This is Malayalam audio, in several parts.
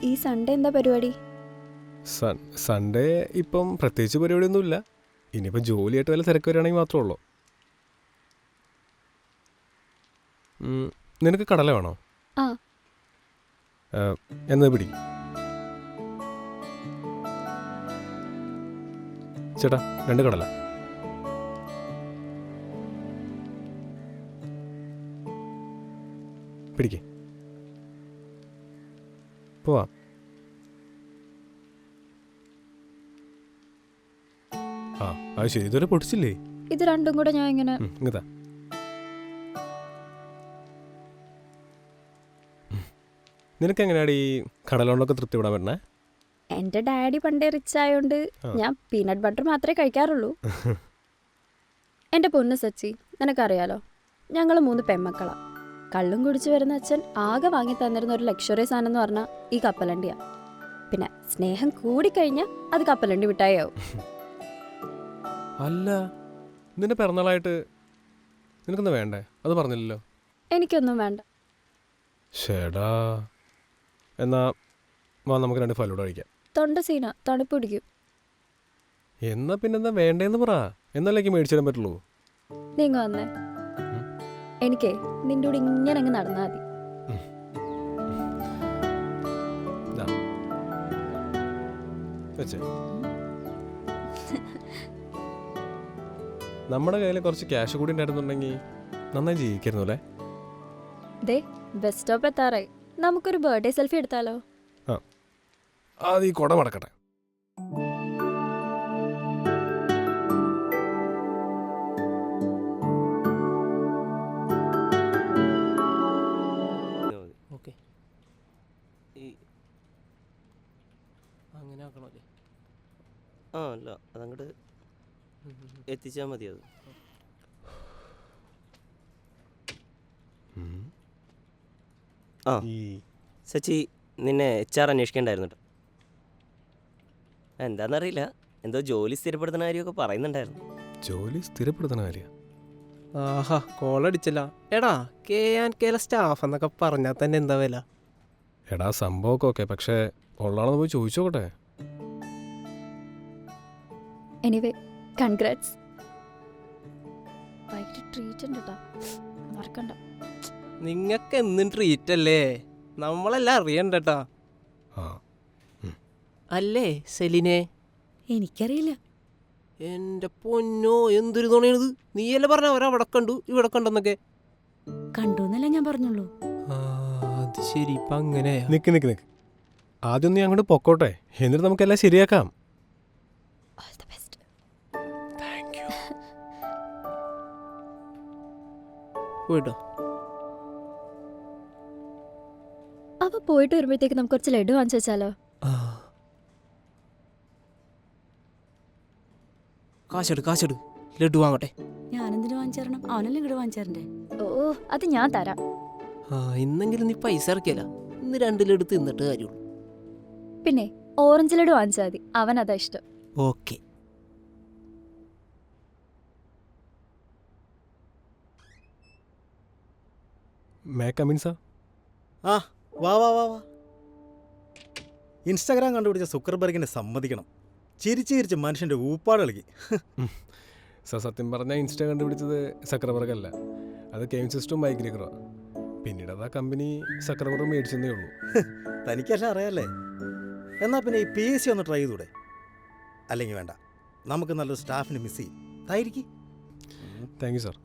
ഈ സൺഡേ എന്താ പരിപാടി? സൺഡേ ഇപ്പം പ്രത്യേകിച്ച് പരിപാടിയൊന്നുമില്ല. ഇനിയിപ്പം ജോലിയായിട്ട് വല്ല തിരക്ക് വരികയാണെങ്കിൽ മാത്രമേ ഉള്ളൂ. നിനക്ക് കടല വേണോ? ആ. എന്നാ പിടി ചേട്ടാ, 2 കടല. പിടിക്കേ, പോവാം. ആ അത് ശരി, ഇതുവരെ പൊടിച്ചില്ലേ? ഇത് രണ്ടും കൂടെ ഞാൻ ഇങ്ങനെ ഇങ്ങതാ. നിനക്ക് എങ്ങനെയാണ് ഈ കടല കൊണ്ടൊക്കെ തൃപ്തിപ്പെടാൻ പറ്റണേ? എൻ്റെ ഡാഡി പണ്ടേ റിച്ച് ആയതുകൊണ്ട് ഞാൻ പീനട്ട് ബട്ടർ മാത്രമേ കഴിക്കാറുള്ളൂ. എൻ്റെ പൊന്ന് സച്ചി, നിനക്കറിയാലോ, ഞങ്ങൾ 3 പെൺമക്കളാ. കള്ളും കുടിച്ചു വരുന്ന അച്ഛൻ ആകെ വാങ്ങി തന്നിരുന്ന ഒരു ലക്ഷറി സാധനം എന്ന് പറഞ്ഞാൽ ഈ കപ്പലണ്ടിയാ. പിന്നെ സ്നേഹം കൂടിക്കഴിഞ്ഞാൽ അത് കപ്പലണ്ടി മിഠായി ആവും. അല്ല, നിന്റെ പിറന്നാളായിട്ട് നിനക്കൊന്നും വേണ്ടേ? അത് പറഞ്ഞില്ലല്ലോ. എനിക്കൊന്നും വേണ്ട. ഷേടാ, എന്നാ വാ, നമുക്ക് 2 ഫലൂഡ കഴിക്കാം. തൊണ്ട സീന, തണുപ്പ് പിടിക്കും. എന്നാ പിന്നെന്താ വേണ്ടേന്ന് പറ, എന്നല്ലേക്ക് മേടിച്ചു തരാൻ പറ്റുള്ളൂ. നീങ്ങ വന്നേ, എനിക്കേ നിന്റെ കൂടെ ഇങ്ങനെ അങ്ങ് നടന്നാൽ മതി. നമ്മുടെ കയ്യിൽ കുറച്ച് ക്യാഷ് കൂടി ഉണ്ടായിരുന്നുണ്ടെങ്കിൽ നന്നായി ജീവിക്കായിരുന്നു അല്ലേ? ദേ, ബസ് സ്റ്റോപ്പ് എത്താറായി. നമുക്കൊരു ബർത്ത്ഡേ സെൽഫി എടുത്താലോ? ആ, അത് ഈ കുട മടക്കട്ടെ. അങ്ങനെ ആക്കണല്ലേ? ആ അല്ല, അതങ്ങോട്ട് എത്തിച്ചാൽ മതി. അത് ആ സച്ചി, നിന്നെ HR അന്വേഷിക്കണ്ടായിരുന്നു കേട്ടോ. എന്താണെന്നറിയില്ല, എന്തോ ജോലി സ്ഥിരപ്പെടുത്തുന്ന കാര്യമൊക്കെ പറയുന്നുണ്ടായിരുന്നു. ജോലി സ്ഥിരപ്പെടുത്തുന്ന കാര്യം? ആഹാ, കോളടിച്ചല്ല. എടാ, KNK സ്റ്റാഫ് എന്നൊക്കെ പറഞ്ഞാൽ തന്നെ എന്താ വില? എടാ, സംഭവമൊക്കെ ഓക്കെ, പക്ഷേ ഉള്ളാണെന്ന് പോയി ചോദിച്ചോട്ടെ. Anyway, congrats. വൈകിട്ട് ട്രീറ്റ് ഉണ്ട് കേട്ടോ, മറക്കണ്ട. നിങ്ങക്ക് എന്നും ട്രീറ്റ് അല്ലേ? നമ്മളെല്ലാം അറിയണ്ടട്ടാ. അല്ലേ സെലിനെ? എനിക്കറിയില്ല. എന്റെ പൊന്നോ, എന്തൊരു തുണയാണിത്. നീയല്ലേ പറഞ്ഞ അവരവിടെ കണ്ടു ഇവിടെ കണ്ടെന്നൊക്കെ? കണ്ടുന്നല്ലേ ഞാൻ പറഞ്ഞുള്ളൂ. അത് ശരി, ഇപ്പൊ അങ്ങനെ. നിക്ക്, ആദ്യം നീ അങ്ങോട്ട് പൊക്കോട്ടെ, എന്നിട്ട് നമുക്കെല്ലാം ശരിയാക്കാം. പോയിട്ടോ. അവ പോയിട്ട് വരുമ്പോഴത്തേക്ക് നമുക്ക് കുറച്ച് ലഡു വാങ്ങിച്ചു വെച്ചാലോ? കാശെടു, ലഡു വാങ്ങട്ടെ. ഞാനെന്തിനു വാങ്ങിച്ചേരണം? അവനല്ലേ ഇങ്ങോട്ട് വാങ്ങിച്ചേരണ്ടേ? ഓ, അത് ഞാൻ തരാം. ഇന്നെങ്കിലും നീ പൈസ ഇറക്കിയല്ല. ഇന്ന് 2 ലഡു തിന്നിട്ട് കാര്യമുള്ളൂ. പിന്നെ ഓറഞ്ച് ലഡു വാങ്ങിച്ചാൽ മതി, അവൻ അതാ ഇഷ്ടം. ഓക്കെ. May come in sir? ആ, വാ. ഇൻസ്റ്റാഗ്രാം കണ്ടുപിടിച്ച സുക്കർബർഗിനെ സമ്മതിക്കണം. ചിരിച്ച് മനുഷ്യൻ്റെ ഊപ്പാട് കളിക്കി. സാർ, സത്യം പറഞ്ഞാൽ ഇൻസ്റ്റ കണ്ടുപിടിച്ചത് സക്കർബർഗ് അല്ല, അത് കെയിൻ സിസ്റ്റം മൈഗ്രേക്കറോ. പിന്നീട് അത് ആ കമ്പനി സക്കർബർഗ് മേടിച്ചെന്നേ ഉള്ളൂ. തനിക്കല്ല അറിയാല്ലേ? എന്നാൽ പിന്നെ ഈ PSC ഒന്ന് ട്രൈ ചെയ്തൂടെ? അല്ലെങ്കിൽ വേണ്ട, നമുക്ക് നല്ലൊരു സ്റ്റാഫിനെ മിസ് ചെയ്യും. തായിരിക്കും. Thank you sir.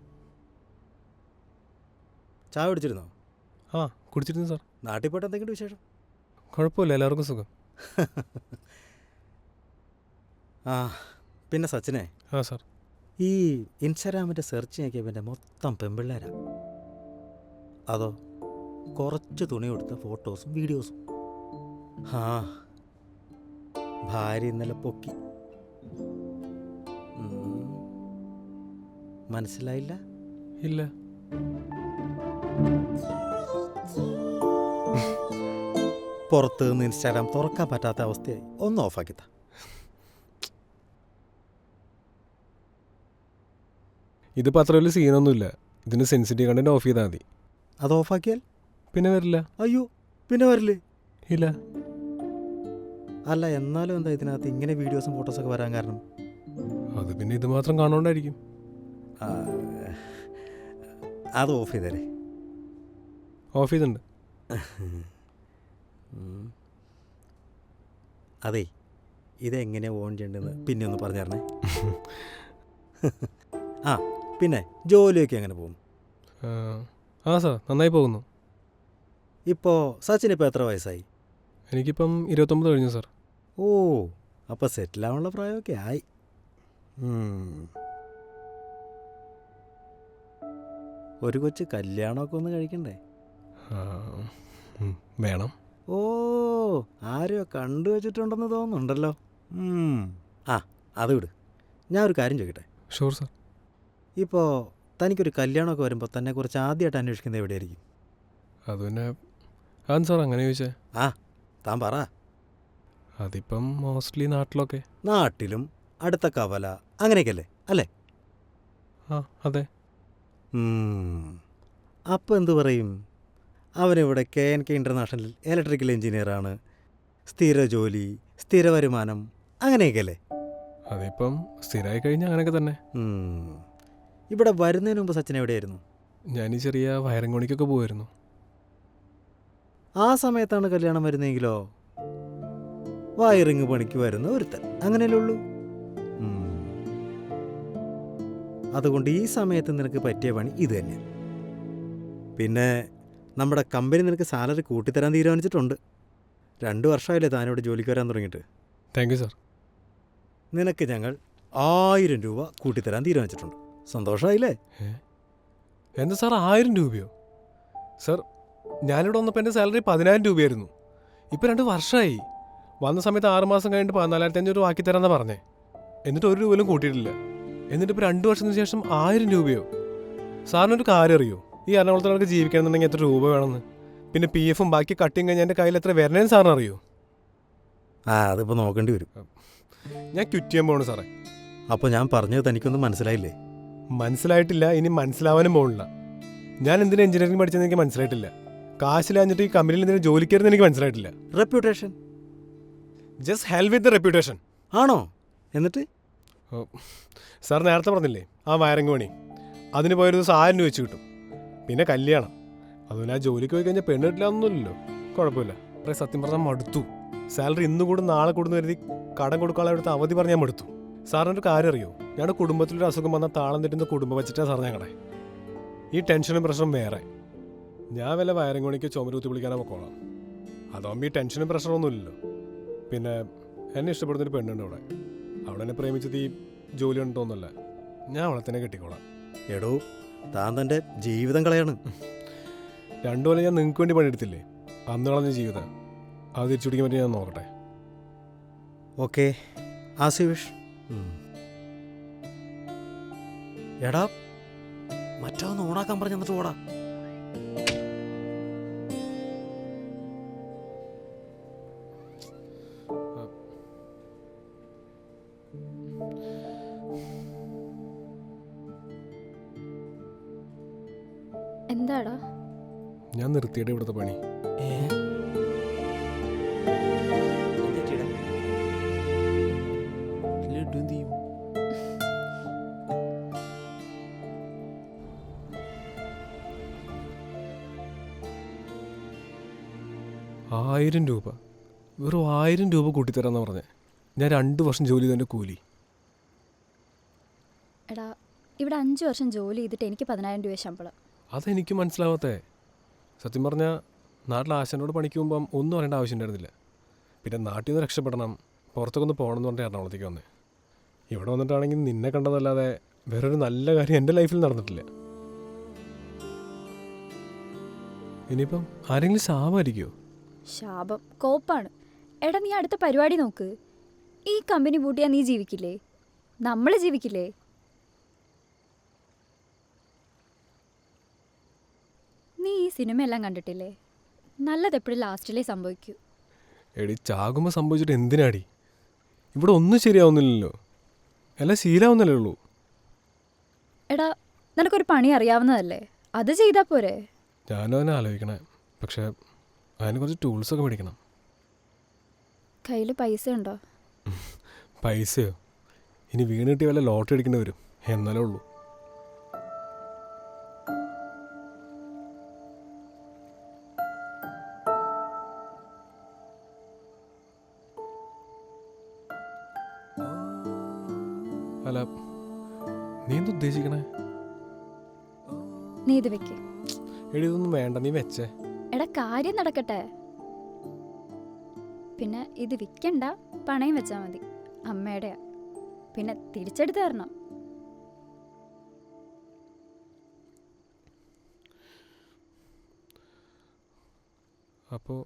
ചായ കുടിച്ചിരുന്നോ? ആ, കുടിച്ചിരുന്നു സാർ. നാട്ടിൽ പോയിട്ട് എന്തെങ്കിലും വിശേഷം? കുഴപ്പമില്ല, എല്ലാവർക്കും സുഖം. ആ, പിന്നെ സച്ചിനെ. ആ സാർ. ഈ ഇൻസ്റ്റാഗ്രാമിൻ്റെ സെർച്ച് നോക്കിയ പിന്നെ മൊത്തം പെൺപിള്ളേരാ, അതോ കുറച്ച് തുണി കൊടുത്ത ഫോട്ടോസും വീഡിയോസും? ആ, ഭാര്യ ഇന്നലെ പൊക്കി. മനസ്സിലായില്ല? ഇല്ല. പുറത്ത് നിന്ന് ഇൻസ്റ്റാഗ്രാം തുറക്കാൻ പറ്റാത്ത അവസ്ഥയായി. ഒന്ന് ഓഫാക്കിത്താ. ഇതിപ്പോൾ അത്ര വലിയ സീനൊന്നുമില്ല. ഇതിന് സെൻസിറ്റീവ് കണ്ടന്റ് ഓഫ് ചെയ്താൽ മതി. അത് ഓഫാക്കിയാൽ പിന്നെ വരില്ല. അയ്യോ, പിന്നെ വരില്ലേ? ഇല്ല. അല്ല എന്നാലും എന്താ ഇതിനകത്ത് ഇങ്ങനെ വീഡിയോസും ഫോട്ടോസൊക്കെ വരാൻ കാരണം? അത് പിന്നെ ഇത് മാത്രം കാണുകൊണ്ടായിരിക്കും. ആ, അത് ഓഫ് ചെയ്തേരെ. ഓഫ് ചെയ്തിട്ടുണ്ട്. അതെ, ഇതെങ്ങനെയാണ് ഓൺ ചെയ്യേണ്ടതെന്ന് പിന്നെ ഒന്ന് പറഞ്ഞു തരണേ. ആ പിന്നെ ജോലിയൊക്കെ എങ്ങനെ പോകും? ആ സാർ, നന്നായി പോകുന്നു. ഇപ്പോൾ സച്ചിൻ ഇപ്പോൾ എത്ര വയസ്സായി? എനിക്കിപ്പം 29 കഴിഞ്ഞു സാർ. ഓ, അപ്പോൾ സെറ്റിലാവാനുള്ള പ്രായമൊക്കെ ആയി. ഒരു കൊച്ചു കല്യാണമൊക്കെ ഒന്ന് കഴിക്കണ്ടേ? വേണം. ഓ, ആരെയോ കണ്ടു വെച്ചിട്ടുണ്ടെന്ന് തോന്നുന്നുണ്ടല്ലോ. ആ അത് വിട്, ഞാൻ ഒരു കാര്യം ചോദിക്കട്ടെ. Sure sir. ഇപ്പോൾ തനിക്കൊരു കല്യാണമൊക്കെ വരുമ്പോൾ തന്നെ കുറിച്ച് ആദ്യമായിട്ട് അന്വേഷിക്കുന്നത് എവിടെയായിരിക്കും? അത് പിന്നെ അതെന്ത് സാർ അങ്ങനെ ചോദിച്ചേ? ആ താൻ പറ. അതിപ്പം മോസ്റ്റ്ലി നാട്ടിലൊക്കെ. നാട്ടിലും അടുത്ത കവല അങ്ങനെയൊക്കെയല്ലേ അല്ലേ? ആ അതെ. അപ്പോൾ എന്തു പറയും? അവനിവിടെ KNK ഇൻ്റർനാഷണൽ ഇലക്ട്രിക്കൽ എഞ്ചിനീയറാണ്, സ്ഥിര ജോലി, സ്ഥിര വരുമാനം അങ്ങനെയൊക്കെയല്ലേ? അതിപ്പം സ്ഥിരമായി കഴിഞ്ഞാൽ അങ്ങനെയൊക്കെ തന്നെ. ഇവിടെ വരുന്നതിന് മുമ്പ് സച്ചിൻ എവിടെയായിരുന്നു? ഞാൻ ഈ ചെറിയ വയറിംഗ് പണിക്കൊക്കെ പോകുമായിരുന്നു. ആ സമയത്താണ് കല്യാണം വരുന്നതെങ്കിലോ വയറിങ് പണിക്ക് വരുന്ന ഒരുത്തൻ, അങ്ങനെയല്ലേ ഉള്ളൂ. അതുകൊണ്ട് ഈ സമയത്ത് നിനക്ക് പറ്റിയ പണി ഇത് തന്നെ. പിന്നെ നമ്മുടെ കമ്പനി നിനക്ക് സാലറി കൂട്ടിത്തരാൻ തീരുമാനിച്ചിട്ടുണ്ട്. 2 വർഷമായില്ലേ താനിവിടെ ജോലിക്ക് വരാൻ തുടങ്ങിയിട്ട്. Thank you sir. നിനക്ക് ഞങ്ങൾ 1000 രൂപ കൂട്ടിത്തരാൻ തീരുമാനിച്ചിട്ടുണ്ട്. സന്തോഷമായില്ലേ? എന്താ സാർ 1000 രൂപയോ? സാർ ഞാനിവിടെ വന്നപ്പോൾ എൻ്റെ സാലറി 10,000 രൂപയായിരുന്നു. ഇപ്പോൾ 2 വർഷമായി. വന്ന സമയത്ത് 6 മാസം കഴിഞ്ഞിട്ട് 14,500 രൂപ ആക്കി തരാമെന്നാണ് പറഞ്ഞേ. എന്നിട്ട് 1 രൂപയിലും കൂട്ടിയിട്ടില്ല. എന്നിട്ട് ഇപ്പോൾ 2 വർഷത്തിന് ശേഷം 1000 രൂപയോ? സാറിനൊരു കാര്യം അറിയോ? ഈ എറണാകുളത്തിനൊക്കെ ജീവിക്കണമെന്നുണ്ടെങ്കിൽ എത്ര രൂപ വേണമെന്ന്? പിന്നെ PF ബാക്കി കട്ടിങ് കഴിഞ്ഞാൽ എൻ്റെ കയ്യിൽ എത്ര വരണേന്ന് സാറിന് അറിയോ? അതിപ്പോൾ നോക്കേണ്ടി വരും. ഞാൻ ക്വിറ്റ് ചെയ്യാൻ പോകണം സാറേ. അപ്പോൾ ഞാൻ പറഞ്ഞത് തനിക്കൊന്നും മനസ്സിലായില്ലേ? മനസ്സിലായിട്ടില്ല, ഇനി മനസ്സിലാവാനും പോകണില്ല. ഞാൻ എന്തിനാ എഞ്ചിനീയറിംഗ് പഠിച്ചതെന്ന് എനിക്ക് മനസ്സിലായിട്ടില്ല. കാശിലാഞ്ഞിട്ട് ഈ കമ്പനിയിൽ എന്തിനാ ജോലിക്കാരെന്ന് എനിക്ക് മനസ്സിലായിട്ടില്ല. Reputation. Just help with the reputation. ആണോ? എന്നിട്ട് സാർ നേരത്തെ പറഞ്ഞില്ലേ ആ വയറിംഗ് പണി, അതിന് പോയൊരു ദിവസം 1000 രൂപ വെച്ച് കിട്ടും. പിന്നെ കല്യാണം, അതുപോലെ ആ ജോലിക്ക് പോയി കഴിഞ്ഞാൽ പെണ്ണ് കിട്ടില്ലാന്നൊന്നുമില്ലല്ലോ. കുഴപ്പമില്ല. അത്രേ സത്യം പറഞ്ഞാൽ മടുത്തു. സാലറി ഇന്ന് കൂടും നാളെ കൂടുന്നു കരുതി കടം കൊടുക്കാനുള്ള അടുത്ത് അവധി പറഞ്ഞാൽ മടുത്തു. സാറിനൊരു കാര്യം അറിയോ? ഞങ്ങളുടെ കുടുംബത്തിലൊരു അസുഖം വന്നാൽ താളം തെറ്റുന്ന കുടുംബം വെച്ചിട്ടാണ് സാർ ഞങ്ങളുടെ ഈ ടെൻഷനും പ്രഷറും വേറെ. ഞാൻ വല്ല വയറിംഗ് പണിക്ക് ചുമരുത്തി വിളിക്കാനോ പൊക്കോളാം. അതാകുമ്പോൾ ഈ ടെൻഷനും പ്രഷറൊന്നും ഇല്ലല്ലോ. പിന്നെ എന്നെ ഇഷ്ടപ്പെടുന്നൊരു പെണ്ണുണ്ട് അവിടെ. അവിടെ എന്നെ പ്രേമിച്ചത് ഈ ജോലി ഉണ്ടോന്നല്ല, ഞാൻ അവളെ തന്നെ കെട്ടിക്കോളാം. എടോ, താൻ തൻ്റെ ജീവിതം കളയാണ്. 2 കൊല്ലം ഞാൻ നിങ്ങൾക്ക് വേണ്ടി പണിയെടുത്തില്ലേ? അന്ന് കളഞ്ഞ ജീവിതം അത് തിരിച്ചു പിടിക്കാൻ പറ്റി ഞാൻ നോക്കട്ടെ. Okay, as you wish. എടാ, മറ്റൊന്ന് ഓണാക്കാൻ പറഞ്ഞു എന്നിട്ട് ഓടാ. എന്താടാ? ഞാൻ നിർത്തിയിട്ട് ഇവിടുത്തെ പണി. ആയിരം രൂപ, വെറും 1000 രൂപ കൂട്ടിത്തരാമെന്ന് പറഞ്ഞേ. ഞാൻ 2 വർഷം ജോലി ചെയ്തതിൻ്റെ കൂലി. എടാ, ഇവിടെ 5 വർഷം ജോലി ചെയ്തിട്ട് എനിക്ക് 10,000 രൂപ ശമ്പളം. അതെനിക്ക് മനസ്സിലാവാത്തേ. സത്യം പറഞ്ഞാൽ നാട്ടിൽ ആശാനോട് പണിക്ക് പോകുമ്പം ഒന്നും അറിയേണ്ട ആവശ്യം ഉണ്ടായിരുന്നില്ല. പിന്നെ നാട്ടിൽ നിന്ന് രക്ഷപ്പെടണം, പുറത്തൊക്കെ ഒന്ന് പോകണം എന്ന് പറഞ്ഞിട്ട് എറണാകുളത്തേക്ക് വന്നേ. ഇവിടെ വന്നിട്ടാണെങ്കിൽ നിന്നെ കണ്ടതല്ലാതെ വേറൊരു നല്ല കാര്യം എൻ്റെ ലൈഫിൽ നടന്നിട്ടില്ല. ഇനിയിപ്പം ആരെങ്കിലും ശാപമായിരിക്കുമോ? ശാപം കോപ്പാണ്. എടാ, നീ അടുത്ത പരിപാടി നോക്ക്. ഈ കമ്പനി പൂട്ടിയാൽ നീ ജീവിക്കില്ലേ? നമ്മൾ ജീവിക്കില്ലേ? നീ ഈ സിനിമയെല്ലാം കണ്ടിട്ടില്ലേ? നല്ലതെപ്പോഴും ലാസ്റ്റിലേ സംഭവിക്കൂ. എടി, ചാകുമ്പോൾ സംഭവിച്ചിട്ട് എന്തിനാടി? ഇവിടെ ഒന്നും ശരിയാവുന്നില്ലല്ലോ, എല്ലാം ശീലാവുന്നല്ലേ ഉള്ളൂ. എടാ, നിനക്കൊരു പണി അറിയാവുന്നതല്ലേ, അത് ചെയ്താൽ പോരെ? ഞാനും അതിനെ ആലോചിക്കണേ. പക്ഷേ അതിന് കുറച്ച് ടൂൾസൊക്കെ മേടിക്കണം. കയ്യിൽ പൈസ ഉണ്ടോ? പൈസയോ? ഇനി വീണ് കിട്ടിയ വല്ല ലോട്ടറി അടിക്കേണ്ടി വരും, എന്നാലേ ഉള്ളൂ. അല്ല, നീ എന്താ ഉദ്ദേശിക്കണേ? നീ ഇത് വെക്ക്. എടി ഇതൊന്നും വേണ്ട, നീ വെച്ചേ. എടാ കാര്യം നടക്കട്ടെ. പിന്നെ ഇത് വിൽക്കണ്ട, പണയം വെച്ചാൽ മതി. അമ്മയുടെയാ, പിന്നെ തിരിച്ചെടുത്ത് തരണം. അപ്പോൾ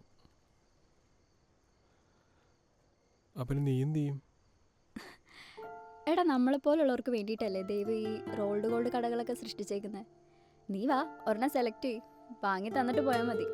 നീ എന്ത് ചെയ്യും? എടാ നമ്മളെപ്പോലുള്ളവർക്ക് വേണ്ടിയിട്ടല്ലേ ദൈവം ഈ റോൾഡ് ഗോൾഡ് കടകളൊക്കെ സൃഷ്ടിച്ചേക്കുന്നത്. നീ വാ, ഒരെണ്ണം സെലക്ട് ചെയ്യ്, വാങ്ങി തന്നിട്ട് പോയാൽ മതി.